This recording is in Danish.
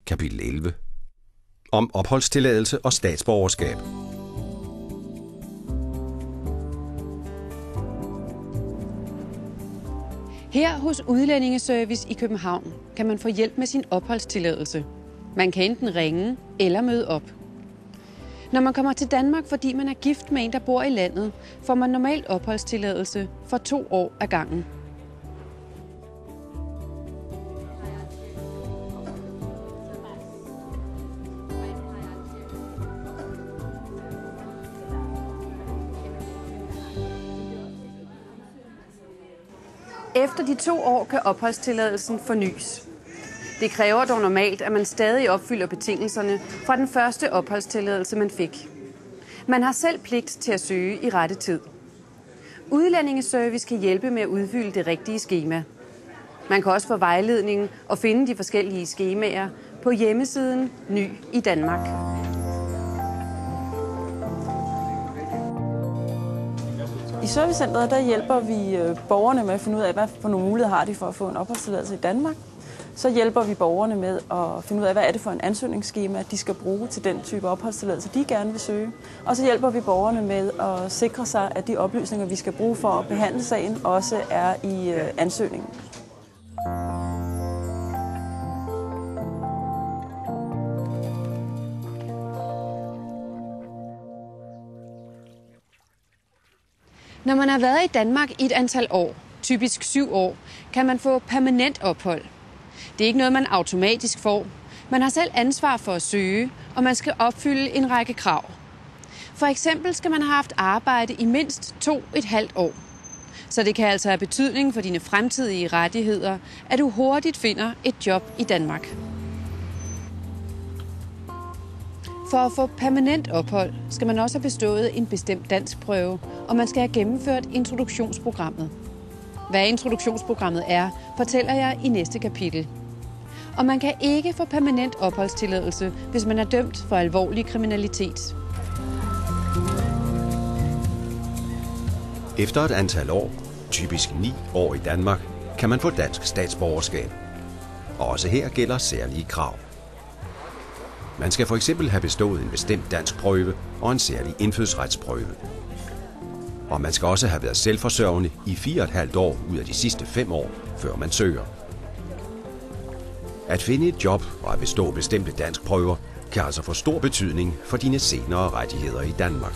Kapitel 11. Om opholdstilladelse og statsborgerskab. Her hos Udlændingeservice i København kan man få hjælp med sin opholdstilladelse. Man kan enten ringe eller møde op. Når man kommer til Danmark, fordi man er gift med en, der bor i landet, får man normalt opholdstilladelse for 2 år ad gangen. Efter de 2 år kan opholdstilladelsen fornys. Det kræver dog normalt, at man stadig opfylder betingelserne fra den første opholdstilladelse, man fik. Man har selv pligt til at søge i rette tid. Udlændingeservice kan hjælpe med at udfylde det rigtige skema. Man kan også få vejledning og finde de forskellige skemaer på hjemmesiden Ny i Danmark. I servicecentret der hjælper vi borgerne med at finde ud af, hvad for nogle muligheder har de for at få en opholdstilladelse i Danmark. Så hjælper vi borgerne med at finde ud af, hvad er det for en ansøgningsskema, de skal bruge til den type opholdstilladelse, de gerne vil søge. Og så hjælper vi borgerne med at sikre sig, at de oplysninger, vi skal bruge for at behandle sagen, også er i ansøgningen. Når man har været i Danmark i et antal år, typisk 7 år, kan man få permanent ophold. Det er ikke noget, man automatisk får. Man har selv ansvar for at søge, og man skal opfylde en række krav. For eksempel skal man have haft arbejde i mindst 2,5 år. Så det kan altså have betydning for dine fremtidige rettigheder, at du hurtigt finder et job i Danmark. For at få permanent ophold skal man også have bestået en bestemt danskprøve, og man skal have gennemført introduktionsprogrammet. Hvad introduktionsprogrammet er, fortæller jeg i næste kapitel. Og man kan ikke få permanent opholdstilladelse, hvis man er dømt for alvorlig kriminalitet. Efter et antal år, typisk 9 år i Danmark, kan man få dansk statsborgerskab. Og også her gælder særlige krav. Man skal for eksempel have bestået en bestemt dansk prøve og en særlig indfødsretsprøve. Og man skal også have været selvforsørgende i 4,5 år ud af de sidste 5 år, før man søger. At finde et job og at bestå bestemte danskprøver kan altså få stor betydning for dine senere rettigheder i Danmark.